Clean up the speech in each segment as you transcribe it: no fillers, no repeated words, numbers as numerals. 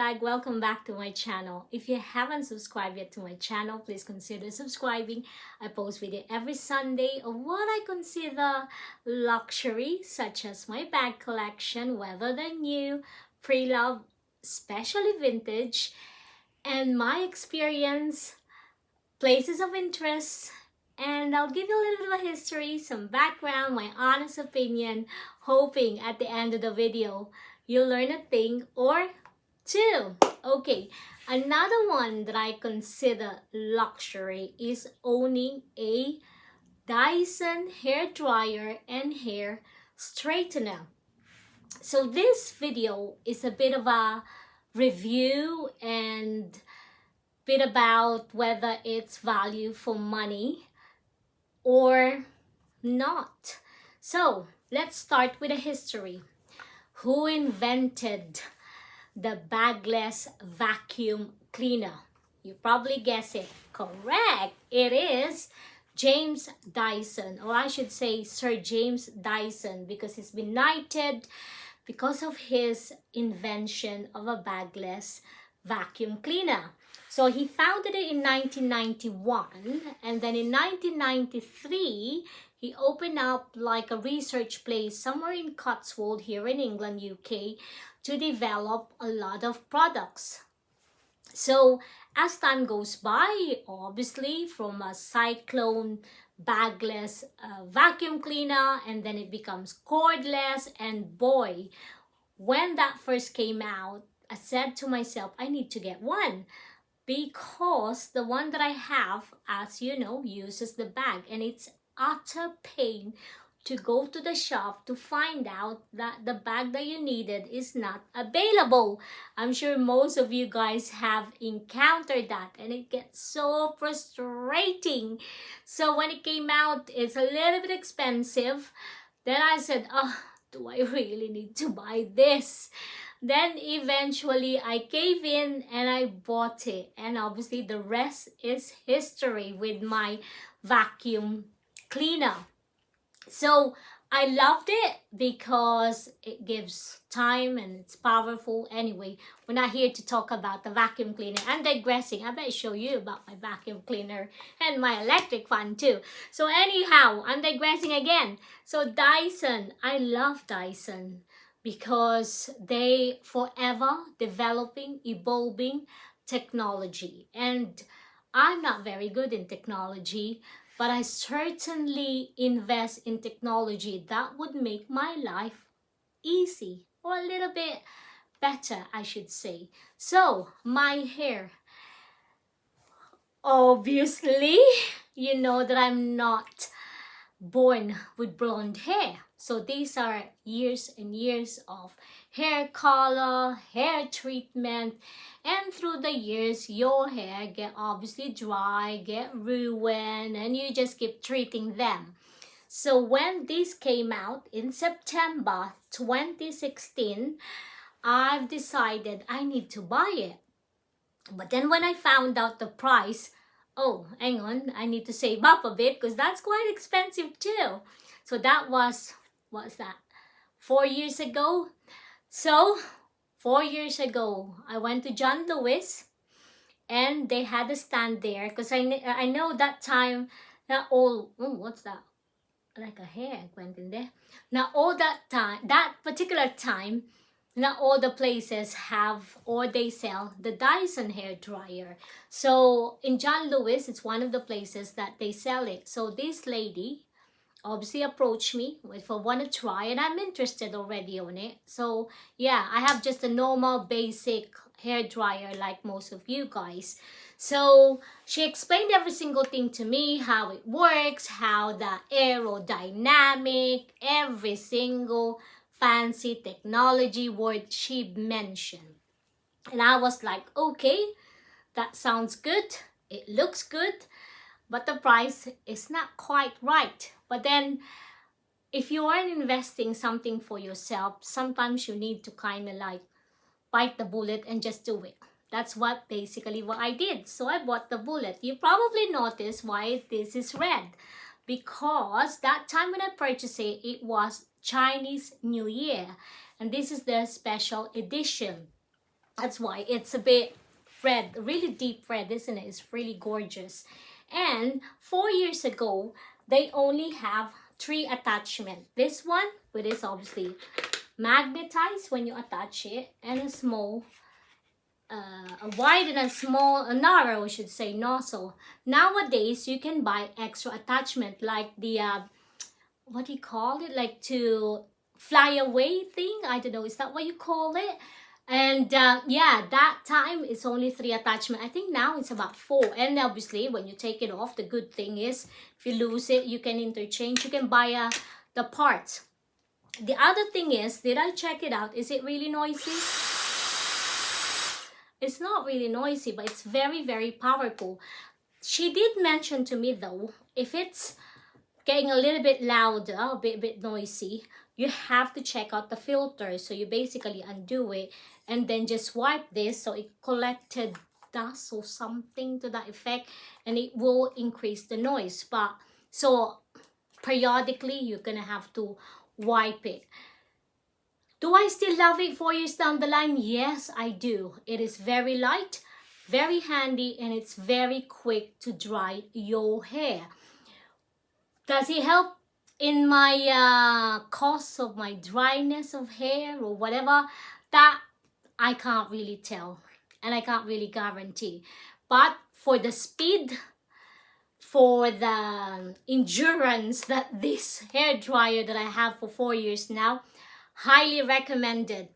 bag, welcome back to my channel. If you haven't subscribed yet to my channel, please consider subscribing. I post video every Sunday of what I consider luxury, such as my bag collection, whether they're new, pre-loved, especially vintage, and my experience, places of interest, and I'll give you a little bit of history, some background, my honest opinion, hoping at the end of the video you'll learn a thing or two. Okay, another one that I consider luxury is owning a Dyson hairdryer and hair straightener. So this video is a bit of a review and bit about whether it's value for money or not. So let's start with a history. Who invented the bagless vacuum cleaner? You probably guess it. Correct. It is James Dyson, or I should say Sir James Dyson, because he's been knighted because of his invention of a bagless vacuum cleaner. So he founded it in 1991, and then in 1993 he opened up like a research place somewhere in Cotswold here in England, UK, to develop a lot of products. So as time goes by, obviously from a cyclone bagless vacuum cleaner, and then it becomes cordless, and boy, when that first came out, I said to myself, I need to get one, because the one that I have, as you know, uses the bag, and it's utter pain to go to the shop to find out that the bag that you needed is not available. I'm sure most of you guys have encountered that, and it gets so frustrating. So when it came out, it's a little bit expensive. Then I said, oh, do I really need to buy this? Then eventually I gave in and I bought it, and obviously the rest is history with my vacuum cleaner. So I loved it because it gives time and it's powerful. Anyway, we're not here to talk about the vacuum cleaner. I'm digressing. I better show you about my vacuum cleaner and my electric fan too. So anyhow, I'm digressing again. So Dyson, I love Dyson because they forever developing, evolving technology. And I'm not very good in technology, but I certainly invest in technology that would make my life easy, or a little bit better, I should say. So my hair, obviously, you know that I'm not born with blonde hair. So these are years and years of hair color, hair treatment, and through the years your hair get obviously dry, get ruined, and you just keep treating them. So when this came out in September 2016, I've decided I need to buy it. But then when I found out the price, oh, hang on, I need to save up a bit because that's quite expensive too. So that was, what's that, 4 years ago? So 4 years ago, I went to John Lewis, and they had a stand there because I know that time, not all, oh, what's that? Like a hair went in there. Now all that time, that particular time, not all the places have or they sell the Dyson hairdryer. So in John Lewis, it's one of the places that they sell it. So this lady obviously approached me if I want to try, and I'm interested already on it. So yeah, I have just a normal basic hairdryer like most of you guys. So she explained every single thing to me, how it works, how the aerodynamic, every single fancy technology word she mentioned. And I was like, okay, that sounds good, it looks good, but the price is not quite right. But then if you are investing something for yourself, sometimes you need to kind of like bite the bullet and just do it. That's what basically what I did. So I bought the bullet. You probably noticed why this is red, because that time when I purchased it, it was Chinese New Year, and this is the special edition. That's why it's a bit red, really deep red, isn't it? It's really gorgeous. And 4 years ago, they only have 3 attachments. This one, with this obviously magnetized when you attach it, and a small, a wide and a small, a narrow, I should say, nozzle. Nowadays, you can buy extra attachment like the, what do you call it? Like to fly away thing. I don't know. Is that what you call it? And yeah, that time it's only 3 attachment. I think now it's about 4. And obviously, when you take it off, the good thing is if you lose it, you can interchange. You can buy the parts. The other thing is, did I check it out? Is it really noisy? It's not really noisy, but it's very, very powerful. She did mention to me though, if it's getting a little bit louder, a bit noisy, you have to check out the filter. So you basically undo it and then just wipe this so it collected dust or something to that effect, and it will increase the noise. But so periodically you're gonna have to wipe it. Do I still love it 4 years down the line? Yes, I do. It is very light, very handy, and it's very quick to dry your hair. Does it help in my cause of my dryness of hair or whatever? That I can't really tell, and I can't really guarantee. But for the speed, for the endurance that this hair dryer that I have for 4 years now, highly recommended.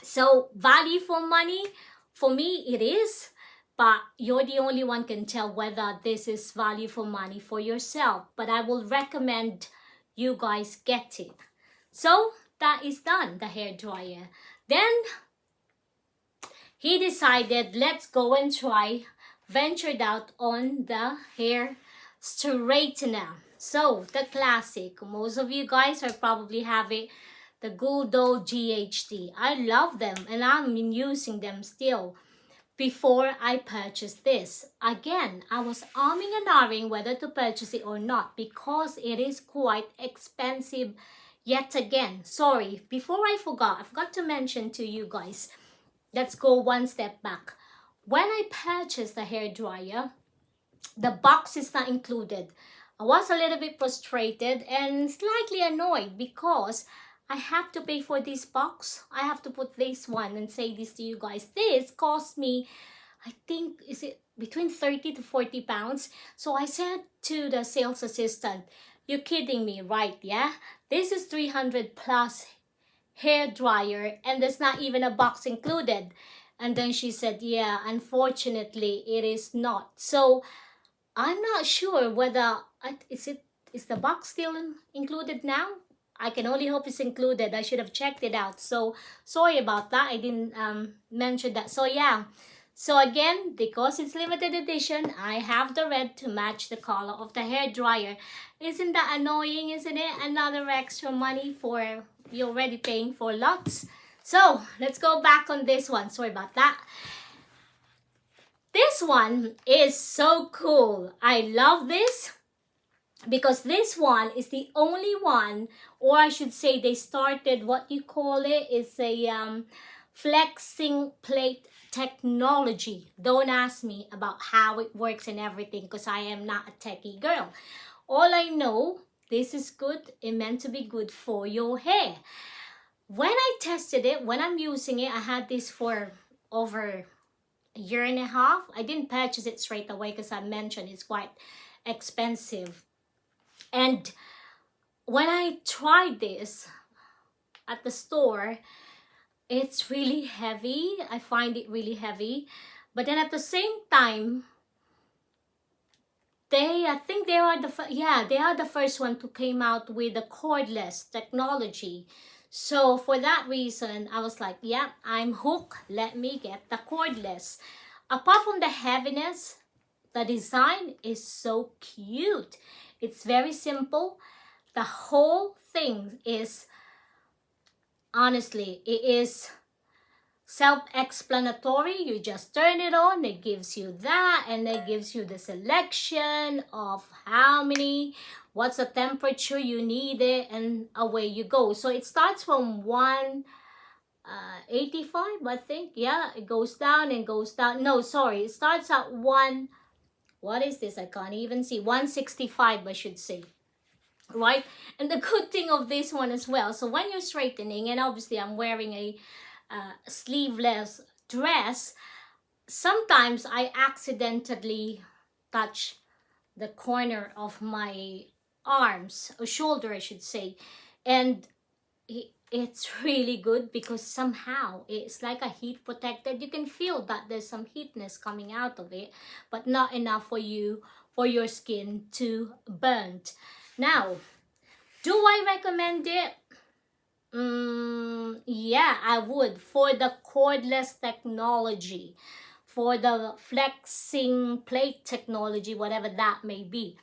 So value for money, for me it is, but you're the only one can tell whether this is value for money for yourself. But I will recommend you guys get it. So that is done, the hair dryer. Then he decided, let's go and try, ventured out on the hair straightener. So the classic, most of you guys are probably have it, the good old GHD. I love them and I'm using them still. Before I purchased this, again, I was arming and ahhing whether to purchase it or not because it is quite expensive yet again. Sorry, before I forgot to mention to you guys, let's go one step back. When I purchased the hair dryer, the box is not included. I was a little bit frustrated and slightly annoyed because I have to pay for this box. I have to put this one and say this to you guys. This cost me, I think, is it between 30 to 40 pounds? So I said to the sales assistant, you're kidding me, right? Yeah, this is 300 plus hair dryer and there's not even a box included. And then she said, yeah, unfortunately it is not. So I'm not sure whether is the box still included now. I can only hope it's included. I should have checked it out. So sorry about that. I didn't mention that. So yeah. So again, because it's limited edition, I have the red to match the color of the hair dryer. Isn't that annoying, isn't it? Another extra money for you're already paying for lots. So let's go back on this one. Sorry about that. This one is so cool. I love this because this one is the only one, or I should say they started what you call it is a flexing plate technology. Don't ask me about how it works and everything because I am not a techie girl. All I know, this is good. It meant to be good for your hair. When I tested it, when I'm using it, I had this for over a year and a half. I didn't purchase it straight away because I mentioned it's quite expensive. And when I tried this at the store, it's really heavy. I find it really heavy. But then at the same time, I think they are the first one to came out with the cordless technology. So for that reason, I was like, yeah, I'm hooked. Let me get the cordless. Apart from the heaviness, the design is so cute. It's very simple. The whole thing is, honestly, it is self-explanatory. You just turn it on, it gives you that, and it gives you the selection of what's the temperature you need it, and away you go. So it starts from 1 85, I think. Yeah, it goes down and goes down. No, sorry, it starts at 1, what is this? I can't even see. 165, I should say. Right? And the good thing of this one as well, so when you're straightening, and obviously I'm wearing a sleeveless dress, sometimes I accidentally touch the corner of my arms, or shoulder I should say, and it's really good because somehow it's like a heat protected. You can feel that there's some heatness coming out of it, but not enough for your skin to burn. Now, do I recommend it? Yeah, I would, for the cordless technology, for the flexing plate technology, whatever that may be.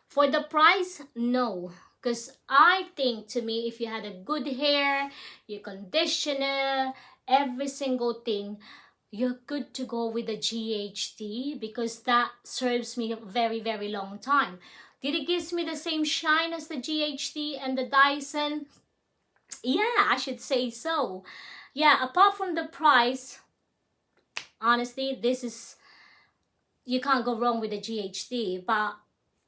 For the price, no. Because I think, to me, if you had a good hair, your conditioner, every single thing, you're good to go with the GHD, because that serves me a very, very long time. Did it give me the same shine as the GHD and the Dyson? Yeah, I should say so. Yeah, apart from the price, honestly, this is, you can't go wrong with the GHD, but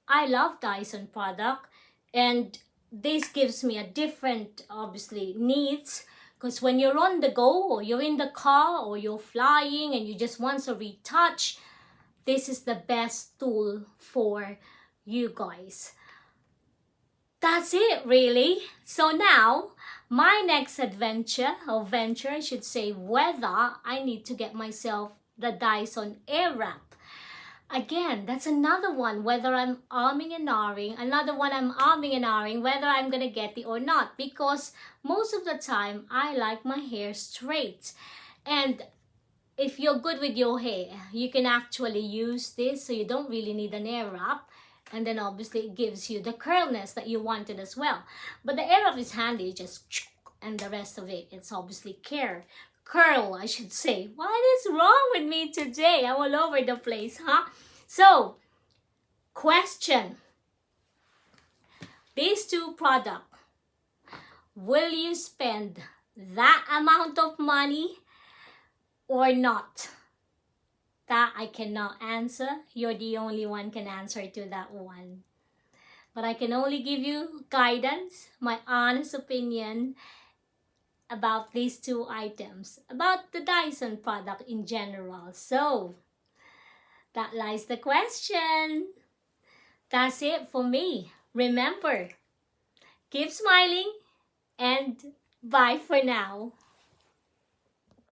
I love Dyson product, and this gives me a different, obviously, needs, because when you're on the go, or you're in the car, or you're flying and you just want a retouch, this is the best tool for you guys. That's it, really. So now, my next venture, I should say, whether I need to get myself the Dyson Airwrap. Again, that's another one, whether I'm arming and ahhing, whether I'm gonna get it or not, because most of the time I like my hair straight. And if you're good with your hair, you can actually use this, so you don't really need an Airwrap. And then obviously it gives you the curlness that you wanted as well. But the Airwrap is handy, just, and the rest of it, it's obviously curl, I should say. What is wrong with me today? I'm all over the place, huh? So, question. These two products, will you spend that amount of money or not? That I cannot answer. You're the only one can answer to that one. But I can only give you guidance, my honest opinion about these two items, about the Dyson product in general. So, that lies the question. That's it for me. Remember, keep smiling, and bye for now.